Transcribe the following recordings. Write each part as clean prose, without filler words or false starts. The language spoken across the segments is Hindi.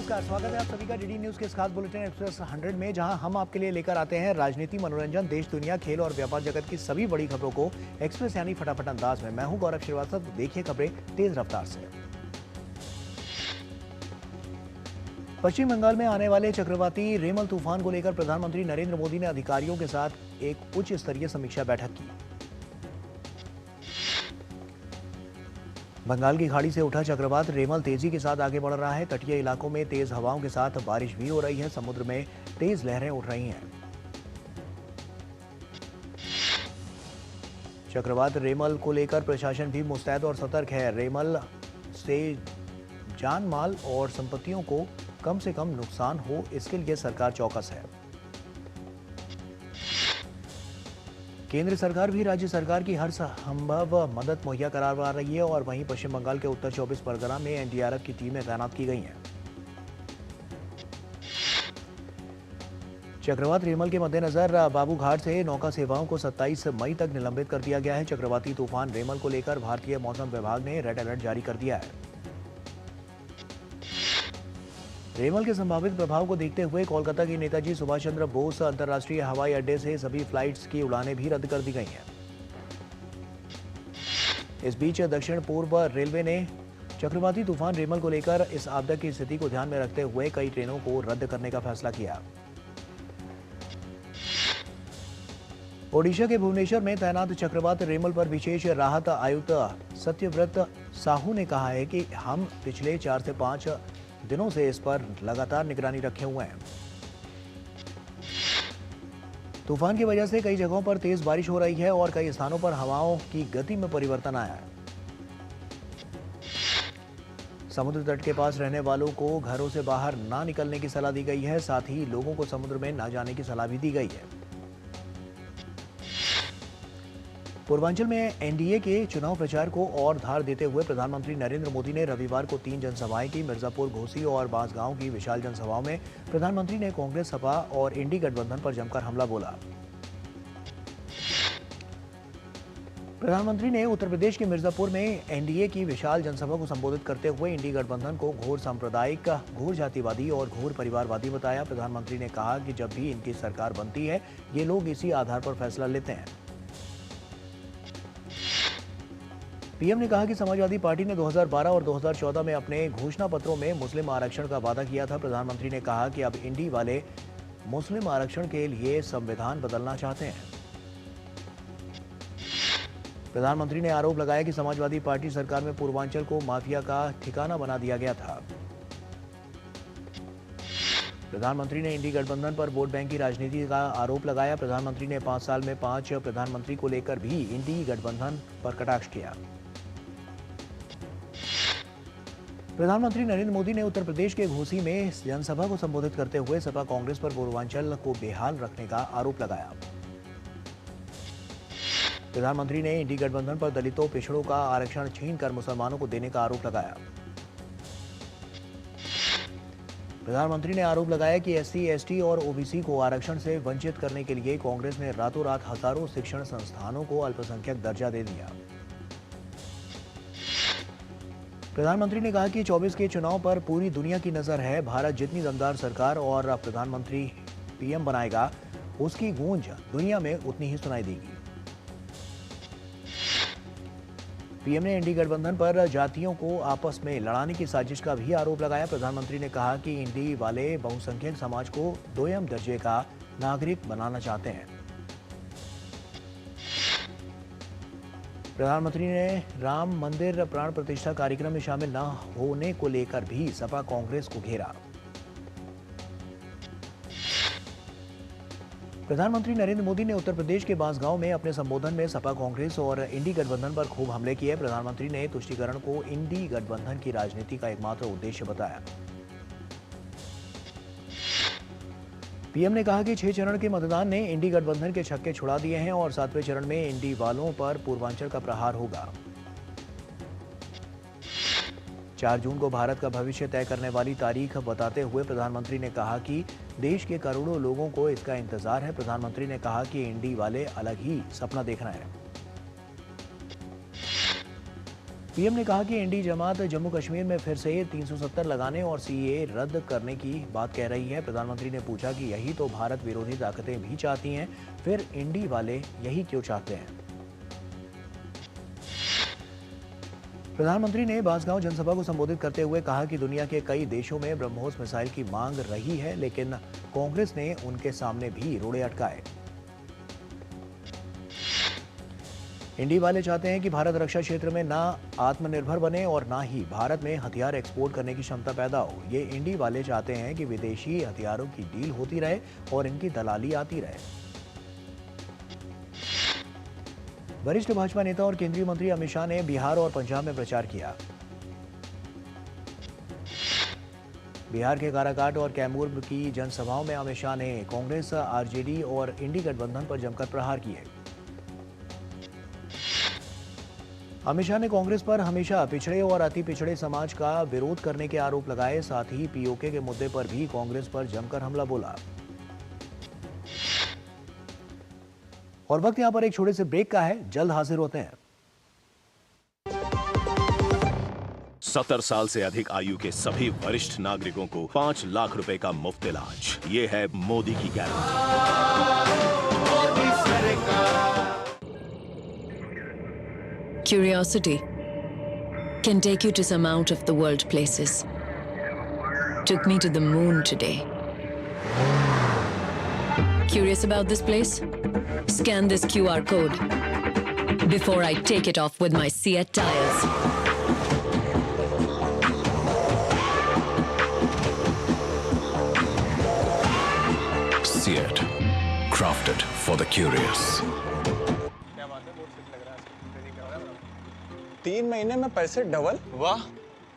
नमस्कार, स्वागत है आप सभी का डीडी न्यूज के इस खास बुलेटिन एक्सप्रेस 100 में, जहां हम आपके लिए लेकर आते हैं राजनीति, मनोरंजन, देश दुनिया, खेल और व्यापार जगत की सभी बड़ी खबरों को एक्सप्रेस यानी फटाफट अंदाज में। मैं हूं गौरव श्रीवास्तव। देखिए खबरें तेज रफ्तार से। पश्चिम बंगाल में आने वाले चक्रवाती रेमल तूफान को लेकर प्रधानमंत्री नरेंद्र मोदी ने अधिकारियों के साथ एक उच्च स्तरीय समीक्षा बैठक की। बंगाल की खाड़ी से उठा चक्रवात रेमल तेजी के साथ आगे बढ़ रहा है। तटीय इलाकों में तेज हवाओं के साथ बारिश भी हो रही है। समुद्र में तेज लहरें उठ रही हैं। चक्रवात रेमल को लेकर प्रशासन भी मुस्तैद और सतर्क है। रेमल से जान माल और संपत्तियों को कम से कम नुकसान हो, इसके लिए सरकार चौकस है। केंद्र सरकार भी राज्य सरकार की हर संभव मदद मुहैया करवा रही है और वहीं पश्चिम बंगाल के उत्तर 24 परगना में एनडीआरएफ की टीमें तैनात की गई हैं। चक्रवात रेमल के मद्देनजर बाबूघाट से नौका सेवाओं को 27 मई तक निलंबित कर दिया गया है। चक्रवाती तूफान रेमल को लेकर भारतीय मौसम विभाग ने रेड अलर्ट जारी कर दिया है। रेमल के संभावित प्रभाव को देखते हुए कोलकाता के नेताजी सुभाष चंद्र बोस अंतर्राष्ट्रीय हवाई अड्डे से सभी फ्लाइट्स की उड़ानें भी रद्द कर दी गई हैं। इस बीच दक्षिण पूर्व रेलवे ने चक्रवाती तूफान रेमल को लेकर इस आपदा की स्थिति को ध्यान में रखते हुए कई ट्रेनों को रद्द करने का फैसला किया। ओडिशा के भुवनेश्वर में तैनात चक्रवात रेमल पर विशेष राहत आयुक्त सत्यव्रत साहू ने कहा है कि हम पिछले 4 से 5 दिनों से इस पर लगातार निगरानी रखे हुए हैं। तूफान की वजह से कई जगहों पर तेज बारिश हो रही है और कई स्थानों पर हवाओं की गति में परिवर्तन आया है। समुद्र तट के पास रहने वालों को घरों से बाहर ना निकलने की सलाह दी गई है। साथ ही लोगों को समुद्र में ना जाने की सलाह भी दी गई है। पूर्वांचल में एनडीए के चुनाव प्रचार को और धार देते हुए प्रधानमंत्री नरेंद्र मोदी ने रविवार को 3 जनसभाएं की। मिर्जापुर, घोसी और बांसगांव की विशाल जनसभाओं में प्रधानमंत्री ने कांग्रेस, सपा और इंडी गठबंधन पर जमकर हमला बोला। प्रधानमंत्री ने उत्तर प्रदेश के मिर्जापुर में एनडीए की विशाल जनसभा को संबोधित करते हुए इंडी गठबंधन को घोर सांप्रदायिक, घोर जातिवादी और घोर परिवारवादी बताया। प्रधानमंत्री ने कहा कि जब भी इनकी सरकार बनती है, ये लोग इसी आधार पर फैसला लेते हैं। पीएम ने कहा कि समाजवादी पार्टी ने 2012 और 2014 में अपने घोषणा पत्रों में मुस्लिम आरक्षण का वादा किया था। प्रधानमंत्री ने कहा कि अब इंडी वाले मुस्लिम आरक्षण के लिए संविधान बदलना चाहते हैं। प्रधानमंत्री ने आरोप लगाया कि समाजवादी पार्टी सरकार में पूर्वांचल को माफिया का ठिकाना बना दिया गया था। प्रधानमंत्री ने इंडी गठबंधन पर वोट बैंक की राजनीति का आरोप लगाया। प्रधानमंत्री ने 5 साल में 5 प्रधानमंत्री को लेकर भी इंडी गठबंधन पर कटाक्ष किया। प्रधानमंत्री नरेंद्र मोदी ने उत्तर प्रदेश के घोसी में जनसभा को संबोधित करते हुए सपा कांग्रेस पर पूर्वांचल को बेहाल रखने का आरोप लगाया। प्रधानमंत्री ने इंडी गठबंधन पर दलितों, पिछड़ों का आरक्षण छीनकर मुसलमानों को देने का आरोप लगाया। प्रधानमंत्री ने आरोप लगाया कि एससी, एसटी और ओबीसी को आरक्षण से वंचित करने के लिए कांग्रेस ने रातों रात हजारों शिक्षण संस्थानों को अल्पसंख्यक दर्जा दे दिया। प्रधानमंत्री ने कहा कि 24 के चुनाव पर पूरी दुनिया की नजर है। भारत जितनी दमदार सरकार और प्रधानमंत्री पीएम बनाएगा, उसकी गूंज दुनिया में उतनी ही सुनाई देगी। पीएम ने इंडी गठबंधन पर जातियों को आपस में लड़ाने की साजिश का भी आरोप लगाया। प्रधानमंत्री ने कहा कि इंडी वाले बहुसंख्यक समाज को दोयम दर्जे का नागरिक बनाना चाहते हैं। प्रधानमंत्री ने राम मंदिर प्राण प्रतिष्ठा कार्यक्रम में शामिल न होने को लेकर भी सपा कांग्रेस को घेरा। प्रधानमंत्री नरेंद्र मोदी ने उत्तर प्रदेश के बांसगांव में अपने संबोधन में सपा कांग्रेस और इंडी गठबंधन पर खूब हमले किए। प्रधानमंत्री ने तुष्टीकरण को इंडी गठबंधन की राजनीति का एकमात्र उद्देश्य बताया। पीएम ने कहा कि 6 चरण के मतदान ने इंडी गठबंधन के छक्के छुड़ा दिए हैं और 7वें चरण में इंडी वालों पर पूर्वांचल का प्रहार होगा। 4 जून को भारत का भविष्य तय करने वाली तारीख बताते हुए प्रधानमंत्री ने कहा कि देश के करोड़ों लोगों को इसका इंतजार है। प्रधानमंत्री ने कहा कि इंडी वाले अलग ही सपना देख रहे हैं। पीएम ने कहा कि एनडीए जमात जम्मू कश्मीर में फिर से 370 लगाने और सीएए रद्द करने की बात कह रही है। प्रधानमंत्री ने पूछा कि यही तो भारत विरोधी ताकतें भी चाहती हैं, फिर एनडीए वाले यही क्यों चाहते हैं। प्रधानमंत्री ने बांसगांव जनसभा को संबोधित करते हुए कहा कि दुनिया के कई देशों में ब्रह्मोस मिसाइल की मांग रही है, लेकिन कांग्रेस ने उनके सामने भी रोड़े अटकाए। एनडीए वाले चाहते हैं कि भारत रक्षा क्षेत्र में ना आत्मनिर्भर बने और ना ही भारत में हथियार एक्सपोर्ट करने की क्षमता पैदा हो। ये एनडीए वाले चाहते हैं कि विदेशी हथियारों की डील होती रहे और इनकी दलाली आती रहे। वरिष्ठ भाजपा नेता और केंद्रीय मंत्री अमित शाह ने बिहार और पंजाब में प्रचार किया। बिहार के काराकाट और कैमूर की जनसभाओं में अमित शाह ने कांग्रेस, आरजेडी और इंडी गठबंधन पर जमकर प्रहार किए। अमित शाह ने कांग्रेस पर हमेशा पिछड़े और अति पिछड़े समाज का विरोध करने के आरोप लगाए। साथ ही पीओके के मुद्दे पर भी कांग्रेस पर जमकर हमला बोला। और वक्त यहां पर एक छोटे से ब्रेक का है, जल्द हाजिर होते हैं। 70 साल से अधिक आयु के सभी वरिष्ठ नागरिकों को 5 लाख रुपए का मुफ्त इलाज। ये है मोदी की guarantee. Curiosity can take you to some out of the world places. Took me to the moon today. Curious about this place? Scan this QR code before I take it off with my Seat tires. Seat, crafted for the curious. 3 महीने में पैसे डबल। वाह,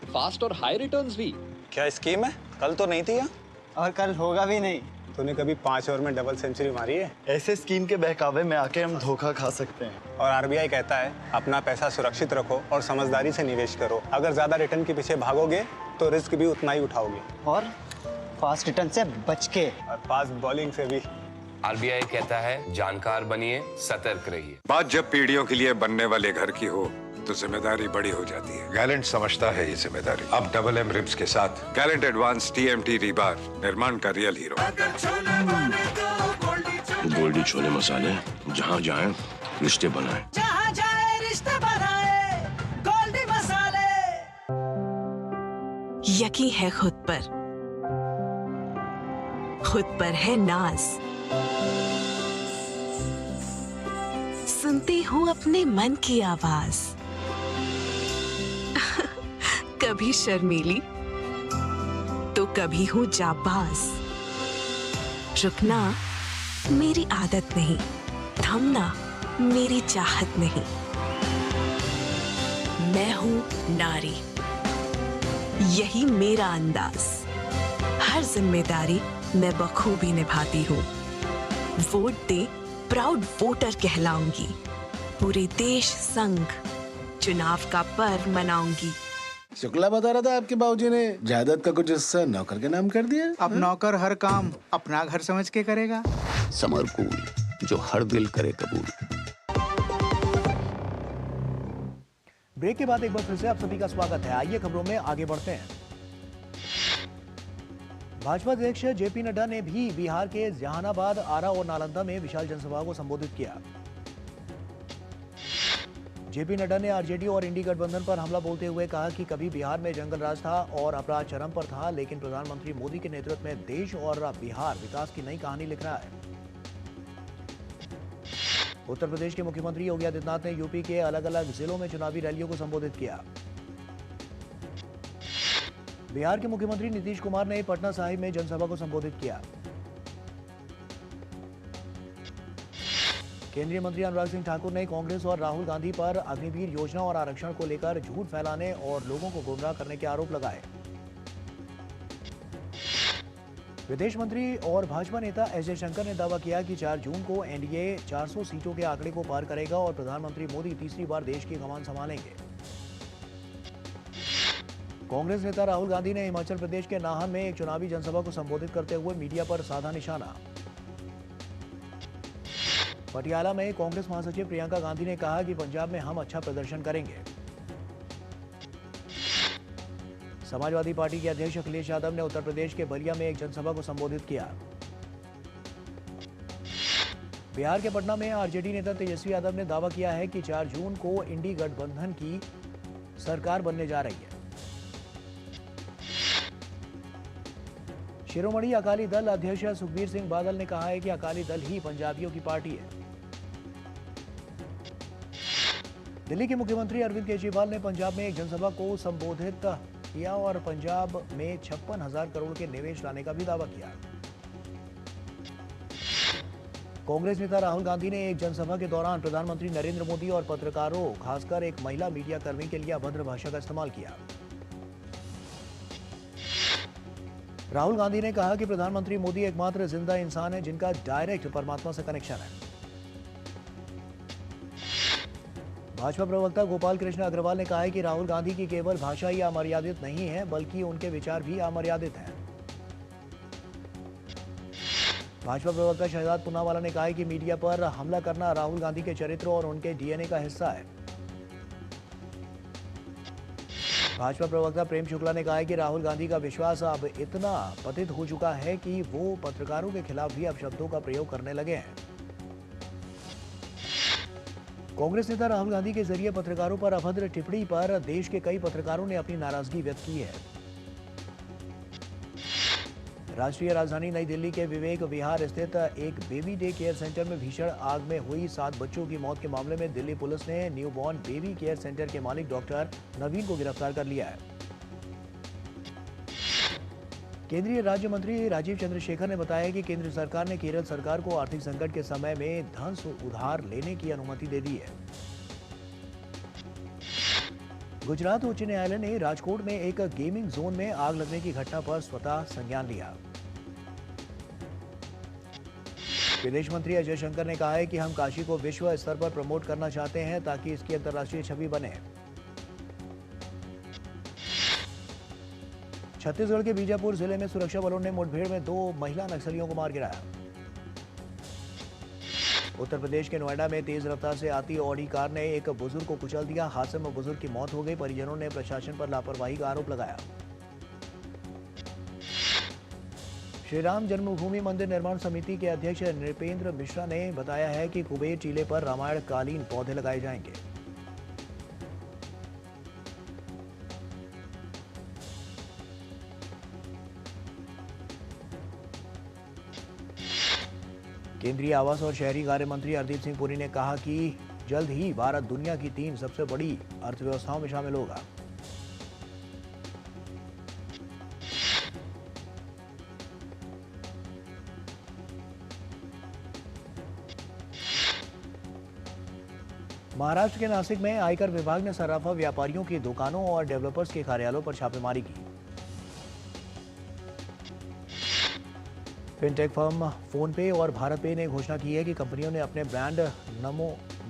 फास्ट और हाई रिटर्न्स भी। क्या स्कीम है? कल तो नहीं थी यहाँ। और कल होगा भी नहीं। तूने कभी 5 ओवर में डबल सेंचुरी मारी है? ऐसे स्कीम के बहकावे में आके हम धोखा खा सकते हैं। और आरबीआई कहता है अपना पैसा सुरक्षित रखो और समझदारी से निवेश करो। अगर ज्यादा रिटर्न के पीछे भागोगे तो रिस्क भी उतना ही उठाओगे। और फास्ट रिटर्न से बच के। और फास्ट बॉलिंग से भी। आरबीआई कहता है जानकार बनिए, सतर्क रहिए। बात जब पीढ़ियों के लिए बनने वाले घर की हो तो जिम्मेदारी बड़ी हो जाती है। गैलेंट समझता है ये जिम्मेदारी। अब डबल एम रिब्स के साथ गैलेंट एडवांस टीएमटी रीबार, निर्माण का रियल हीरो। गोल्डी छोले मसाले, जहाँ जाए रिश्ते बनाए। जहाँ जाए रिश्ते बनाए, गोल्डी मसाले। यकीन है खुद पर है नाज। सुनती हूँ अपने मन की आवाज। कभी शर्मीली तो कभी हूँ जाबाज। रुकना मेरी आदत नहीं, थमना मेरी चाहत नहीं। मैं हूँ नारी, यही मेरा अंदाज। हर जिम्मेदारी मैं बखूबी निभाती हूँ। वोट दे, प्राउड वोटर कहलाऊंगी। पूरे देश संग चुनाव का पर्व मनाऊंगी। शुक्ला बता रहा था आपके बाबूजी ने जायदाद का कुछ हिस्सा नौकर के नाम कर दिया। अब नौकर हर काम अपना घर समझ के करेगा। समरकूल, जो हर दिल करे कबूल। ब्रेक के बाद एक बार फिर से आप सभी का स्वागत है। आइए खबरों में आगे बढ़ते हैं। भाजपा अध्यक्ष जेपी नड्डा ने भी बिहार के जहानाबाद, आरा और नालंदा में विशाल जनसभा को संबोधित किया। जेपी नड्डा ने आरजेडी और इंडी गठबंधन पर हमला बोलते हुए कहा कि कभी बिहार में जंगल राज था और अपराध चरम पर था, लेकिन प्रधानमंत्री मोदी के नेतृत्व में देश और बिहार विकास की नई कहानी लिख रहा है। उत्तर प्रदेश के मुख्यमंत्री योगी आदित्यनाथ ने यूपी के अलग अलग जिलों में चुनावी रैलियों को संबोधित किया। बिहार के मुख्यमंत्री नीतीश कुमार ने पटना साहिब में जनसभा को संबोधित किया। केंद्रीय मंत्री अनुराग सिंह ठाकुर ने कांग्रेस और राहुल गांधी पर अग्निवीर योजना और आरक्षण को लेकर झूठ फैलाने और लोगों को गुमराह करने के आरोप लगाए। विदेश मंत्री और भाजपा नेता एस जयशंकर ने दावा किया कि 4 जून को एनडीए 400 सीटों के आंकड़े को पार करेगा और प्रधानमंत्री मोदी तीसरी बार देश की कमान संभालेंगे। कांग्रेस नेता राहुल गांधी ने हिमाचल प्रदेश के नाहन में एक चुनावी जनसभा को संबोधित करते हुए मीडिया पर साधा निशाना। पटियाला में कांग्रेस महासचिव प्रियंका गांधी ने कहा कि पंजाब में हम अच्छा प्रदर्शन करेंगे। समाजवादी पार्टी के अध्यक्ष अखिलेश यादव ने उत्तर प्रदेश के बलिया में एक जनसभा को संबोधित किया। बिहार के पटना में आरजेडी नेता तेजस्वी यादव ने दावा किया है कि 4 जून को इंडी गठबंधन की सरकार बनने जा रही है। शिरोमणि अकाली दल अध्यक्ष सुखबीर सिंह बादल ने कहा है कि अकाली दल ही पंजाबियों की पार्टी है। दिल्ली के मुख्यमंत्री अरविंद केजरीवाल ने पंजाब में एक जनसभा को संबोधित किया और पंजाब में 56,000 करोड़ के निवेश लाने का भी दावा किया। कांग्रेस नेता राहुल गांधी ने एक जनसभा के दौरान प्रधानमंत्री नरेंद्र मोदी और पत्रकारों, खासकर एक महिला मीडिया कर्मी के लिए अभद्र भाषा का इस्तेमाल किया। राहुल गांधी ने कहा कि प्रधानमंत्री मोदी एकमात्र जिंदा इंसान है जिनका डायरेक्ट परमात्मा से कनेक्शन है। भाजपा प्रवक्ता गोपाल कृष्ण अग्रवाल ने कहा है कि राहुल गांधी की केवल भाषा ही अमर्यादित नहीं है, बल्कि उनके विचार भी अमर्यादित हैं। भाजपा प्रवक्ता शहजाद पूनावाला ने कहा है कि मीडिया पर हमला करना राहुल गांधी के चरित्र और उनके डीएनए का हिस्सा है। भाजपा प्रवक्ता प्रेम शुक्ला ने कहा है कि राहुल गांधी का विश्वास अब इतना पतित हो चुका है कि वो पत्रकारों के खिलाफ भी अपशब्दों का प्रयोग करने लगे हैं। कांग्रेस नेता राहुल गांधी के जरिए पत्रकारों पर अभद्र टिप्पणी पर देश के कई पत्रकारों ने अपनी नाराजगी व्यक्त की है। राष्ट्रीय राजधानी नई दिल्ली के विवेक विहार स्थित एक बेबी डे केयर सेंटर में भीषण आग में हुई 7 बच्चों की मौत के मामले में दिल्ली पुलिस ने न्यूबॉर्न बेबी केयर सेंटर के मालिक डॉक्टर नवीन को गिरफ्तार कर लिया है। केंद्रीय राज्य मंत्री राजीव चंद्रशेखर ने बताया कि केंद्र सरकार ने केरल सरकार को आर्थिक संकट के समय में धन उधार लेने की अनुमति दे दी है। गुजरात उच्च न्यायालय ने राजकोट में एक गेमिंग जोन में आग लगने की घटना पर स्वतः संज्ञान लिया। विदेश मंत्री अजय शंकर ने कहा है कि हम काशी को विश्व स्तर पर प्रमोट करना चाहते हैं ताकि इसकी अंतर्राष्ट्रीय छवि बने। छत्तीसगढ़ के बीजापुर जिले में सुरक्षा बलों ने मुठभेड़ में 2 महिला नक्सलियों को मार गिराया। उत्तर प्रदेश के नोएडा में तेज रफ्तार से आती ऑडी कार ने एक बुजुर्ग को कुचल दिया। हादसे में बुजुर्ग की मौत हो गई। परिजनों ने प्रशासन पर लापरवाही का आरोप लगाया। श्री राम जन्मभूमि मंदिर निर्माण समिति के अध्यक्ष नृपेंद्र मिश्रा ने बताया है कि कुबेर टीले पर रामायण कालीन पौधे लगाए जाएंगे। केंद्रीय आवास और शहरी कार्य मंत्री हरदीप सिंह पुरी ने कहा कि जल्द ही भारत दुनिया की 3 सबसे बड़ी अर्थव्यवस्थाओं में शामिल होगा। महाराष्ट्र के नासिक में आयकर विभाग ने सराफा व्यापारियों की दुकानों और डेवलपर्स के कार्यालयों पर छापेमारी की। फिनटेक फर्म फोनपे और भारत पे ने घोषणा की है कि कंपनियों ने अपने ब्रांड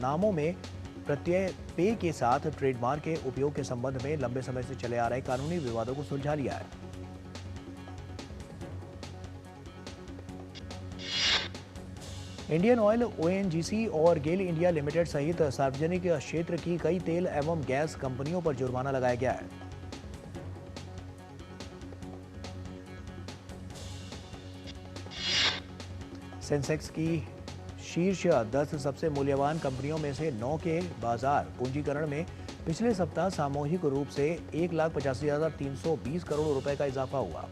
नामों में प्रत्यय पे के साथ ट्रेडमार्क के उपयोग के संबंध में लंबे समय से चले आ रहे कानूनी विवादों को सुलझा लिया है। इंडियन ऑयल, ओएनजीसी और गेल इंडिया लिमिटेड सहित सार्वजनिक क्षेत्र की कई तेल एवं गैस कंपनियों पर जुर्माना लगाया गया है। सेंसेक्स की शीर्ष 10 सबसे मूल्यवान कंपनियों में से 9 के बाजार पूंजीकरण में पिछले सप्ताह सामूहिक रूप से 1,85,320 करोड़ रुपए का इजाफा हुआ।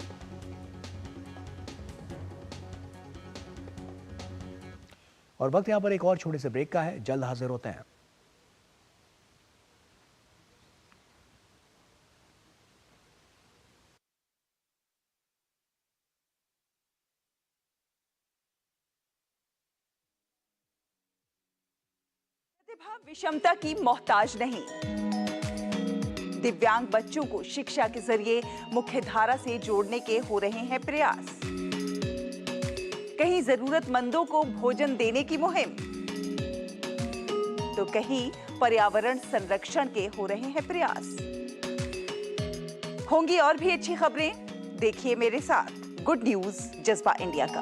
और वक्त यहां पर एक और छोटे से ब्रेक का है। जल्द हाजिर होते हैं। प्रतिभा विषमता की मोहताज नहीं। दिव्यांग बच्चों को शिक्षा के जरिए मुख्य धारा से जोड़ने के हो रहे हैं प्रयास। कहीं जरूरतमंदों को भोजन देने की मुहिम, तो कहीं पर्यावरण संरक्षण के हो रहे हैं प्रयास। होंगी और भी अच्छी खबरें, देखिए मेरे साथ गुड न्यूज जज्बा इंडिया का।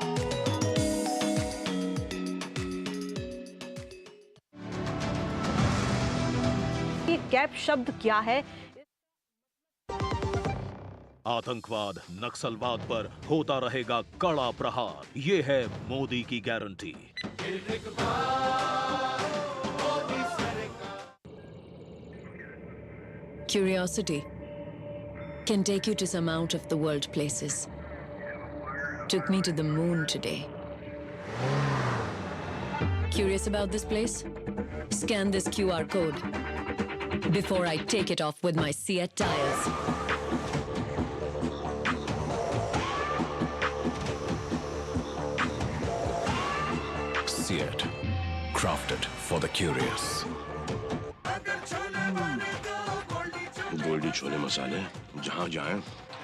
गैप शब्द क्या है? आतंकवाद, नक्सलवाद पर होता रहेगा कड़ा प्रहार। ये है मोदी की guarantee. Curiosity can take you to some out of the world places. Took me to the moon today. Curious about this place? Scan this QR code before I take it off with my Seat tires. Seat, crafted for the curious. Goldiee chole मसाले, जहाँ जाए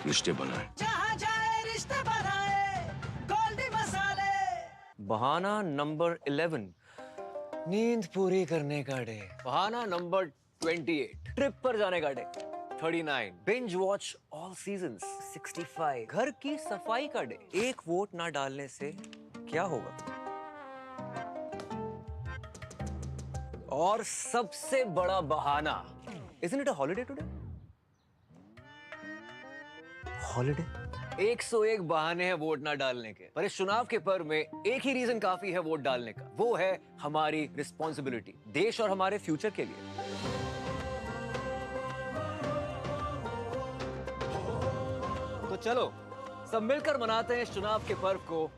रिश्ते बनाए। जहाँ जाए रिश्ते बनाए गोल्डी मसाले। बहाना नंबर 11, नींद पूरी करने का डे। बहाना नंबर 28, ट्रिप पर जाने का day. 39, binge watch all seasons. 65, घर की सफाई का डे। एक वोट ना डालने से क्या होगा? और सबसे बड़ा बहाना, isn't it a holiday today? Holiday? 101 बहाने हैं वोट ना डालने के, पर इस चुनाव के पर्व में एक ही रीजन काफी है वोट डालने का। वो है हमारी रिस्पॉन्सिबिलिटी, देश और हमारे फ्यूचर के लिए। तो चलो सब मिलकर मनाते हैं इस चुनाव के पर्व को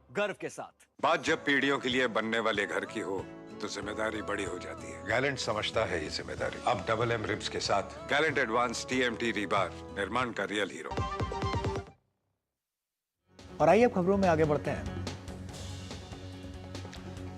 गर्व के साथ। बात जब पीढ़ियों के लिए बनने वाले घर की हो तो जिम्मेदारी बड़ी हो जाती है। गैलेंट समझता है ये जिम्मेदारी। अब डबल एम रिम्स के साथ गैलेंट एडवांस TMT रीबार, निर्माण का रियल हीरो। और आइए अब खबरों में आगे बढ़ते हैं।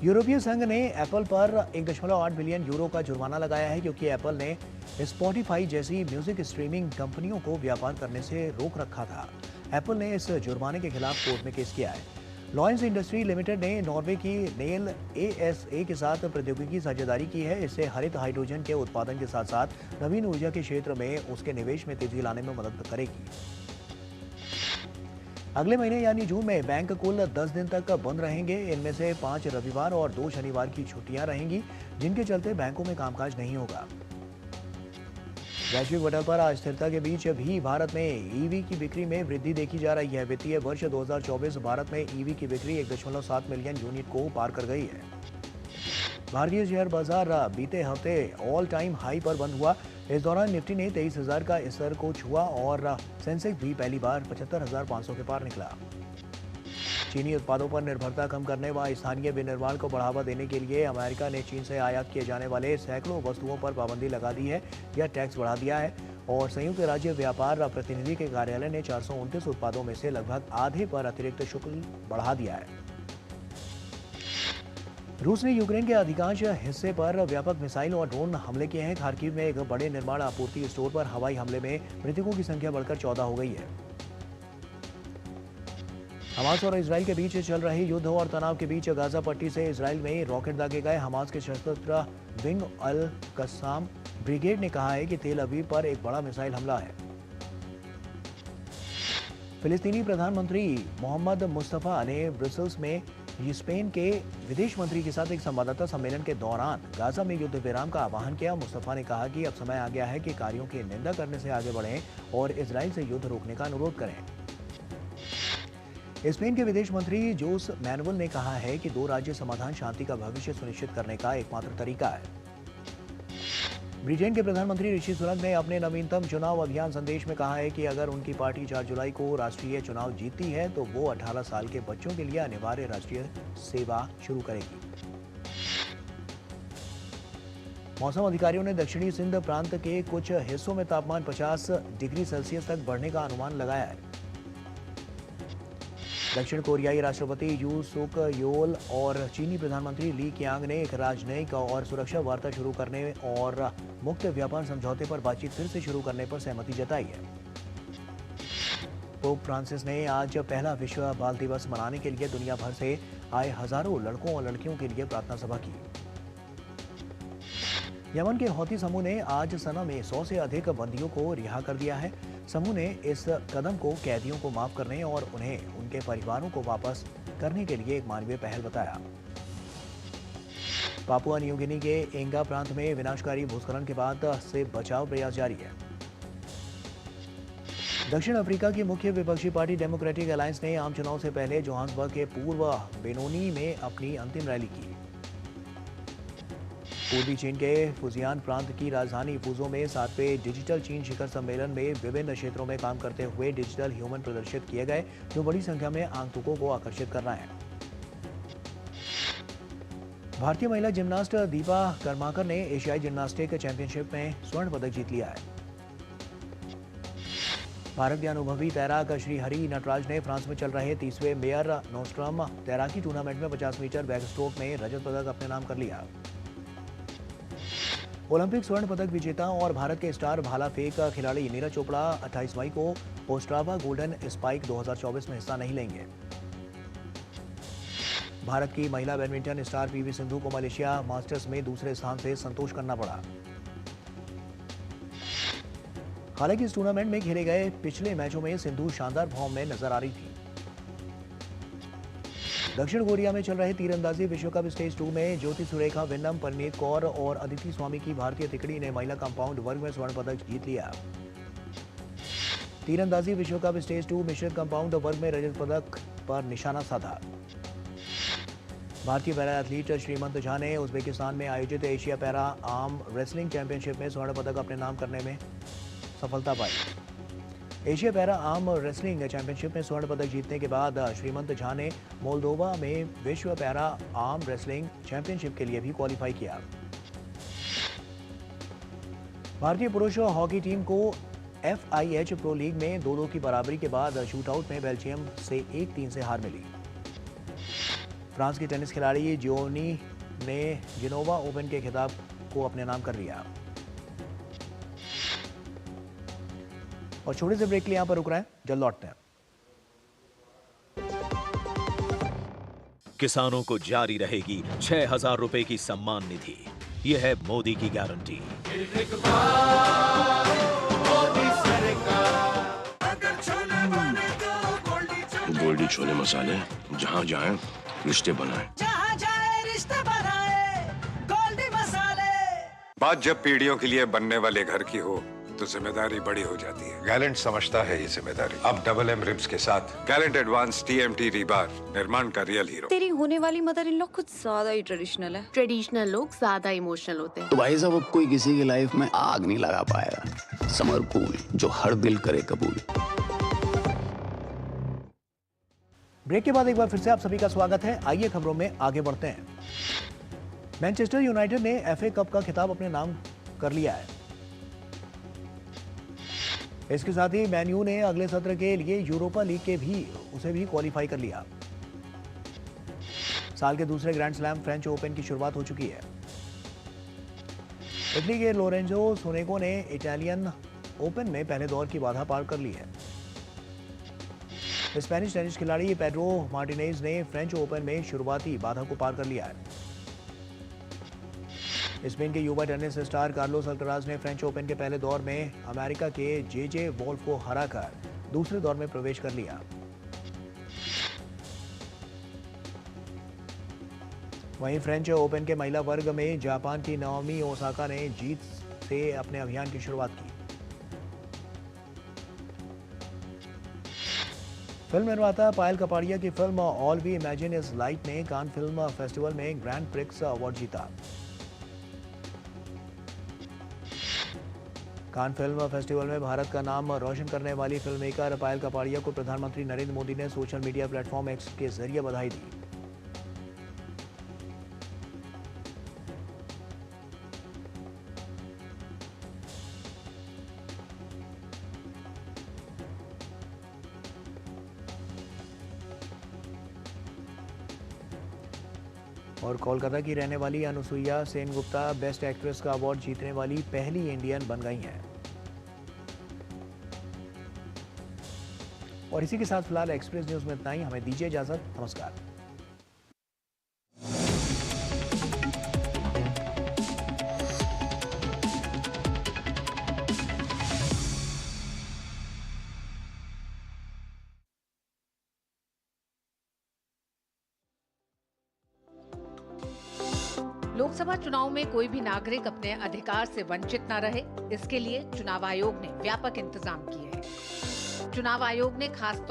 यूरोपीय संघ ने एप्पल पर 1.8 बिलियन यूरो का जुर्माना लगाया है क्योंकि एप्पल ने स्पॉटिफाई जैसी म्यूजिक स्ट्रीमिंग कंपनियों को व्यापार करने से रोक रखा था। एप्पल ने इस जुर्माने के खिलाफ कोर्ट में केस किया है। लॉयंस इंडस्ट्री लिमिटेड ने नॉर्वे की नेल ASA के साथ प्रौद्योगिकी साझेदारी की है। इससे हरित हाइड्रोजन के उत्पादन के साथ साथ नवीन ऊर्जा के क्षेत्र में उसके निवेश में तेजी लाने में मदद करेगी। अगले महीने यानी जून में बैंक कुल 10 दिन तक बंद रहेंगे। इनमें से 5 रविवार और 2 शनिवार की छुट्टियां रहेंगी, जिनके चलते बैंकों में कामकाज नहीं होगा। वैश्विक पटल पर अस्थिरता के बीच भी भारत में EV की बिक्री में वृद्धि देखी जा रही है। वित्तीय वर्ष 2024 भारत में EV की बिक्री 1.7 मिलियन यूनिट को पार कर गई है। भारतीय शेयर बाजार बीते हफ्ते ऑल टाइम हाई पर बंद हुआ। इस दौरान निफ्टी ने 23,000 का स्तर को छुआ और सेंसेक्स भी पहली बार 75,500 के पार निकला। चीनी उत्पादों पर निर्भरता कम करने व स्थानीय विनिर्माण को बढ़ावा देने के लिए अमेरिका ने चीन से आयात किए जाने वाले सैकड़ों वस्तुओं पर पाबंदी लगा दी है या टैक्स बढ़ा दिया है। और संयुक्त राज्य व्यापार प्रतिनिधि के कार्यालय ने 429 उत्पादों में से लगभग आधे पर अतिरिक्त शुल्क बढ़ा दिया है। रूस ने यूक्रेन के अधिकांश हिस्से पर व्यापक मिसाइल और ड्रोन हमले किए हैं। खार्किव में एक बड़े निर्माण आपूर्ति स्टोर पर हवाई हमले में मृतकों की संख्या बढ़कर 14 हो गई है। हमास और इजराइल के बीच चल रहे युद्ध और तनाव के बीच गाजा पट्टी से इजराइल में रॉकेट दागे गए। हमास के सशस्त्र विंग अल कस्साम ब्रिगेड ने कहा है कि तेल अवीव पर एक बड़ा मिसाइल हमला है। फिलिस्तीनी प्रधानमंत्री मोहम्मद मुस्तफा ने ब्रसेल्स में स्पेन के विदेश मंत्री के साथ एक संवाददाता सम्मेलन के दौरान गाजा में युद्ध विराम का आह्वान किया। मुस्तफा ने कहा कि अब समय आ गया है कि कार्यों की निंदा करने से आगे बढ़ें और इजराइल से युद्ध रोकने का अनुरोध करें। स्पेन के विदेश मंत्री जोस मैनुअल ने कहा है कि 2 राज्य समाधान शांति का भविष्य सुनिश्चित करने का एकमात्र तरीका है। ब्रिटेन के प्रधानमंत्री ऋषि सुनक ने अपने नवीनतम चुनाव अभियान संदेश में कहा है कि अगर उनकी पार्टी 4 जुलाई को राष्ट्रीय चुनाव जीतती है तो वो 18 साल के बच्चों के लिए अनिवार्य राष्ट्रीय सेवा शुरू करेगी। मौसम अधिकारियों ने दक्षिणी सिंध प्रांत के कुछ हिस्सों में तापमान 50 डिग्री सेल्सियस तक बढ़ने का अनुमान लगाया है। दक्षिण कोरियाई राष्ट्रपति यू सुक योल और चीनी प्रधानमंत्री ली कियांग ने एक राजनयिक और सुरक्षा वार्ता शुरू करने और मुक्त व्यापार समझौते पर बातचीत फिर से शुरू करने पर सहमति जताई है। पोप फ्रांसिस ने आज पहला विश्व बाल दिवस मनाने के लिए दुनिया भर से आए हजारों लड़कों और लड़कियों के लिए प्रार्थना सभा की। यमन के हौती समूह ने आज सना में 100 से अधिक बंदियों को रिहा कर दिया है। समूह ने इस कदम को कैदियों को माफ करने और उन्हें उनके परिवारों को वापस करने के लिए एक मानवीय पहल बताया। पापुआ न्यू गिनी के एंगा प्रांत में विनाशकारी भूस्खलन के बाद से बचाव प्रयास जारी है। दक्षिण अफ्रीका की मुख्य विपक्षी पार्टी डेमोक्रेटिक अलायंस ने आम चुनाव से पहले जोहान्सबर्ग के पूर्व बेनोनी में अपनी अंतिम रैली की। पूर्वी चीन के फुजियान प्रांत की राजधानी फुजो में 7वें डिजिटल चीन शिखर सम्मेलन में विभिन्न क्षेत्रों में काम करते हुए डिजिटल ह्यूमन प्रदर्शित किए गए, जो बड़ी संख्या में आगंतुकों को आकर्षित कर रहे हैं। भारतीय महिला जिम्नास्ट दीपा कर्माकर ने एशियाई जिम्नास्टिक चैंपियनशिप में स्वर्ण पदक जीत लिया है। भारत के अनुभवी तैराक श्री हरि नटराज ने फ्रांस में चल रहे 30वें मेयर नोस्ट्रम तैराकी टूर्नामेंट में 50 मीटर बैक स्ट्रोक में रजत पदक अपने नाम कर लिया। ओलंपिक स्वर्ण पदक विजेता और भारत के स्टार भाला फेंक खिलाड़ी नीरज चोपड़ा 28 मई को ओस्ट्रावा गोल्डन स्पाइक 2024 में हिस्सा नहीं लेंगे। भारत की महिला बैडमिंटन स्टार पीवी सिंधु को मलेशिया मास्टर्स में दूसरे स्थान से संतोष करना पड़ा। हालांकि इस टूर्नामेंट में खेले गए पिछले मैचों में सिंधु शानदार फॉर्म में नजर आ रही थी। दक्षिण कोरिया में चल रहे तीरंदाजी विश्व कप स्टेज 2 में ज्योति सुरेखा वेन्नम, परनीत कौर और अदिति स्वामी की भारतीय तिकड़ी ने महिला कंपाउंड वर्ग में स्वर्ण पदक जीत लिया। तीरंदाजी विश्व कप स्टेज 2 मिश्रित कंपाउंड वर्ग में रजत पदक पर निशाना साधा। भारतीय पैरा एथलीट श्रीमंत झा ने उज्बेकिस्तान में आयोजित Asia para arm wrestling championship में स्वर्ण पदक अपने नाम करने में सफलता पाई। Asia para arm wrestling championship में स्वर्ण पदक जीतने के बाद श्रीमंत झा ने मोल्दोवा में विश्व पैरा आर्म रेसलिंग चैंपियनशिप के लिए भी क्वालिफाई किया। भारतीय पुरुष हॉकी टीम को FIH प्रो लीग में 2-2 की बराबरी के बाद शूटआउट में बेल्जियम से 1-3 से हार मिली। फ्रांस की टेनिस खिलाड़ी जियोनी ने जिनोवा ओपन के खिताब को अपने नाम कर लिया। और छोटे से ब्रेक के लिए यहां पर रुक रहे हैं, जल्द लौटते हैं। किसानों को जारी रहेगी 6,000 रुपए की सम्मान निधि। यह है मोदी की गारंटी। गोल्डी छोले मसाले, जहाँ जाएं रिश्ते बनाएं। जहाँ जाए रिश्ते बनाए, गोल्डी मसाले। बात जब पीढ़ियों के लिए बनने वाले घर की हो तो जिम्मेदारी बड़ी हो जाती है। गैलेंट समझता है ये जिम्मेदारी। अब डबल एम रिब्स के साथ गैलेंट एडवांस TMT रीबार, निर्माण का रियल हीरो। तेरी होने वाली मदर इन लॉ कुछ ज्यादा ही ट्रेडिशनल है। ट्रेडिशनल लोग ज्यादा इमोशनल होते हैं। तो भाई साहब, अब कोई किसी की लाइफ में आग नहीं लगा पाएगा। समर कूल, जो हर दिल करे कबूल। ब्रेक के बाद एक बार फिर से आप सभी का स्वागत है। आइए खबरों में आगे बढ़ते हैं। मैनचेस्टर यूनाइटेड ने FA कप का खिताब अपने नाम कर लिया है। इसके साथ ही मैन यू ने अगले सत्र के लिए यूरोपा लीग के उसे भी क्वालिफाई कर लिया। साल के दूसरे ग्रैंड स्लैम फ्रेंच ओपन की शुरुआत हो चुकी है। इटली के लोरेंजो सोनेको ने इटालियन ओपन में पहले दौर की बाधा पार कर ली है। स्पेनिश टेनिस खिलाड़ी पेड्रो मार्टिनेज ने फ्रेंच ओपन में शुरुआती बाधा को पार कर लिया है। स्पेन के युवा टेनिस स्टार कार्लोस अल्कराज ने फ्रेंच ओपन के पहले दौर में अमेरिका के JJ वोल्फ को हराकर दूसरे दौर में प्रवेश कर लिया। वहीं फ्रेंच ओपन के महिला वर्ग में जापान की नाओमी ओसाका ने जीत से अपने अभियान की शुरुआत की। फिल्म निर्माता पायल कपाड़िया की film All We Imagine Is Light ने कान फिल्म फेस्टिवल में ग्रैंड प्रिक्स अवार्ड जीता। कान फिल्म फेस्टिवल में भारत का नाम रोशन करने वाली फिल्म मेकर पायल कपाड़िया को प्रधानमंत्री नरेंद्र मोदी ने सोशल मीडिया प्लेटफॉर्म X के जरिए बधाई दी। और कोलकाता की रहने वाली अनुसुईया सेनगुप्ता बेस्ट एक्ट्रेस का अवार्ड जीतने वाली पहली इंडियन बन गई हैं। और इसी के साथ फिलहाल एक्सप्रेस न्यूज में इतना ही। हमें दीजिए इजाजत। नमस्कार। लोकसभा चुनाव में कोई भी नागरिक अपने अधिकार से वंचित न रहे, इसके लिए चुनाव आयोग ने व्यापक इंतजाम किए हैं। चुनाव आयोग ने खास